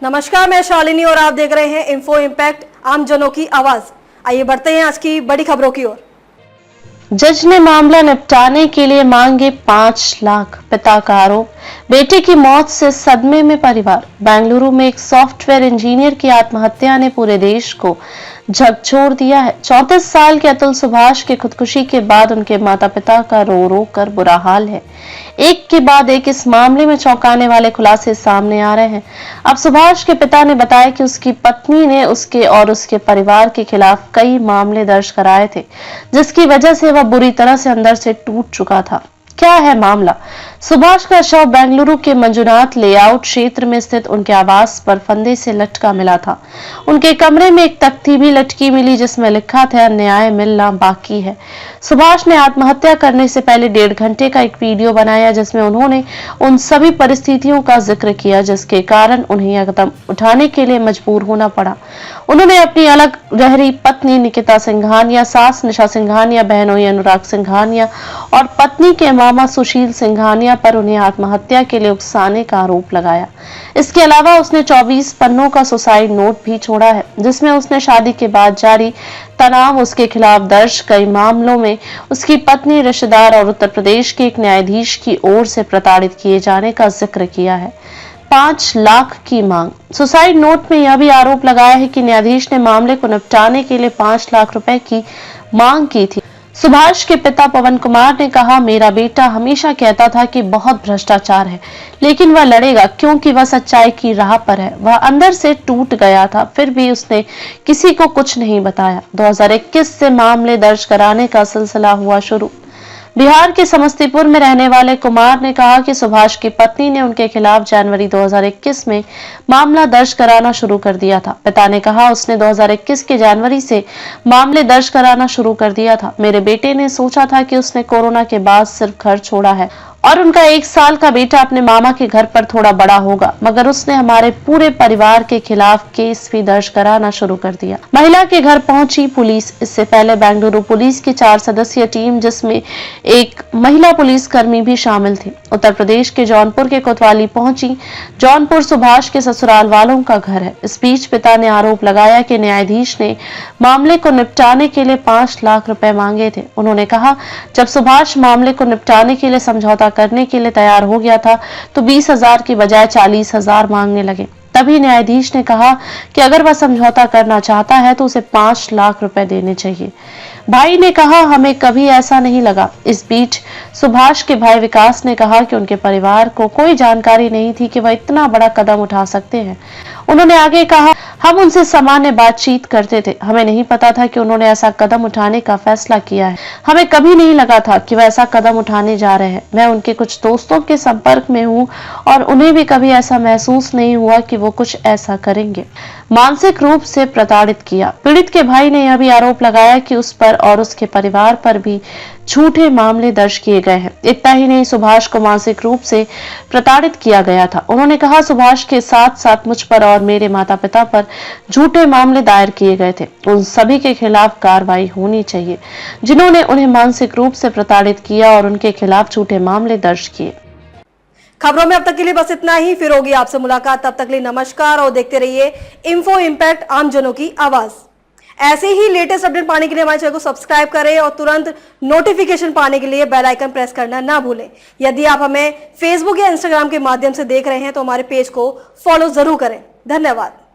नमस्कार, मैं शालिनी और आप देख रहे हैं इन्फो इम्पैक्ट, आम जनों की आवाज। आइए बढ़ते हैं आज की बड़ी खबरों की ओर। जज ने मामला निपटाने के लिए मांगे 5 लाख, पिता का आरोप। बेटे की मौत से सदमे में परिवार। बेंगलुरु में एक सॉफ्टवेयर इंजीनियर की आत्महत्या ने पूरे देश को झकझोर दिया है। 34 साल के अतुल सुभाष की खुदकुशी के बाद उनके माता पिता का रो रो कर बुरा हाल है। एक के बाद एक इस मामले में चौंकाने वाले खुलासे सामने आ रहे हैं। अब सुभाष के पिता ने बताया कि उसकी पत्नी ने उसके और उसके परिवार के खिलाफ कई मामले दर्ज कराए थे, जिसकी वजह से वह बुरी तरह से अंदर से टूट चुका था। क्या है मामला? सुभाष का शव बेंगलुरु के मंजुनाथ लेआउट क्षेत्र में स्थित उनके आवास पर फंदे से लटका मिला था। उनके कमरे में एक तख्ती भी लटकी मिली जिसमें लिखा था, न्याय मिलना बाकी है। सुभाष ने आत्महत्या करने से पहले 1.5 घंटे का एक वीडियो बनाया जिसमें उन्होंने उन सभी परिस्थितियों का जिक्र किया जिसके कारण उन्हें यह कदम उठाने के लिए मजबूर होना पड़ा। उन्होंने अपनी अलग रह रही पत्नी निकिता सिंघानिया, सास निशा सिंघानिया, बहनोई अनुराग सिंघानिया और पत्नी के मामा सुशील सिंघानिया पर उन्हें आत्महत्या के लिए उकसाने का आरोप लगाया। इसके अलावा उसने 24 पन्नों का सुसाइड नोट भी छोड़ा है जिसमें उसने शादी के बाद जारी तनाव, उसके खिलाफ दर्ज कई मामलों में उसकी पत्नी, रिश्तेदार और उत्तर प्रदेश के एक न्यायाधीश की ओर से प्रताड़ित किए जाने का जिक्र किया है। 5 लाख की मांग। सुसाइड नोट में यह भी आरोप लगाया है कि न्यायाधीश ने मामले को निपटाने के लिए 5 लाख रुपए की मांग की थी। सुभाष के पिता पवन कुमार ने कहा, मेरा बेटा हमेशा कहता था कि बहुत भ्रष्टाचार है, लेकिन वह लड़ेगा क्योंकि वह सच्चाई की राह पर है। वह अंदर से टूट गया था, फिर भी उसने किसी को कुछ नहीं बताया। 2021 से मामले दर्ज कराने का सिलसिला हुआ शुरू। बिहार के समस्तीपुर में रहने वाले कुमार ने कहा कि सुभाष की पत्नी ने उनके खिलाफ जनवरी 2021 में मामला दर्ज कराना शुरू कर दिया था। पिता ने कहा, उसने 2021 के जनवरी से मामले दर्ज कराना शुरू कर दिया था। मेरे बेटे ने सोचा था कि उसने कोरोना के बाद सिर्फ घर छोड़ा है और उनका 1 साल का बेटा अपने मामा के घर पर थोड़ा बड़ा होगा, मगर उसने हमारे पूरे परिवार के खिलाफ केस भी दर्ज कराना शुरू कर दिया। महिला के घर पहुंची पुलिस। इससे पहले बेंगलुरु पुलिस की 4 सदस्यीय टीम जिसमें एक महिला पुलिसकर्मी भी शामिल थी, उत्तर प्रदेश के जौनपुर के कोतवाली पहुंची। जौनपुर सुभाष के ससुराल वालों का घर है। इस बीच पिता ने आरोप लगाया कि न्यायाधीश ने मामले को निपटाने के लिए 5 लाख रुपए मांगे थे। उन्होंने कहा, जब सुभाष मामले को निपटाने के लिए समझौता करने के लिए तैयार हो गया था तो 20,000 की बजाय 40,000 मांगने लगे। तभी न्यायाधीश ने कहा कि अगर वह समझौता करना चाहता है तो उसे 5 लाख रुपए देने चाहिए। भाई ने कहा, हमें कभी ऐसा नहीं लगा। इस बीच सुभाष के भाई विकास ने कहा कि उनके परिवार को कोई जानकारी नहीं थी कि वह इतना बड़ा कदम उठा सकते हैं। उन्होंने आगे कहा, हम उनसे सामान्य बातचीत करते थे, हमें नहीं पता था कि उन्होंने ऐसा कदम उठाने का फैसला किया है। हमें कभी नहीं लगा था कि वह ऐसा कदम उठाने जा रहे हैं। मैं उनके कुछ दोस्तों के संपर्क में हूं और उन्हें भी कभी ऐसा महसूस नहीं हुआ कि वो कुछ ऐसा करेंगे। मानसिक रूप से प्रताड़ित किया। पीड़ित के भाई ने यह भी आरोप लगाया कि उस पर और उसके परिवार पर भी झूठे मामले दर्ज किए गए हैं। इतना ही नहीं, सुभाष को मानसिक रूप से प्रताड़ित किया गया था। उन्होंने कहा, सुभाष के साथ साथ मुझ पर और मेरे माता पिता पर झूठे मामले दायर किए गए थे। उन सभी के खिलाफ कार्रवाई होनी चाहिए जिन्होंने उन्हें मानसिक रूप से प्रताड़ित किया और उनके खिलाफ झूठे मामले दर्ज किए। खबरों में अब तक के लिए बस इतना ही। फिर होगी आपसे मुलाकात, तब तक के लिए नमस्कार और देखते रहिए इन्फो इम्पैक्ट, आम जनों की आवाज। ऐसे ही लेटेस्ट अपडेट पाने के लिए हमारे चैनल को सब्सक्राइब करें और तुरंत नोटिफिकेशन पाने के लिए बेल आइकन प्रेस करना ना भूलें। यदि आप हमें फेसबुक या इंस्टाग्राम के माध्यम से देख रहे हैं तो हमारे पेज को फॉलो जरूर करें। धन्यवाद।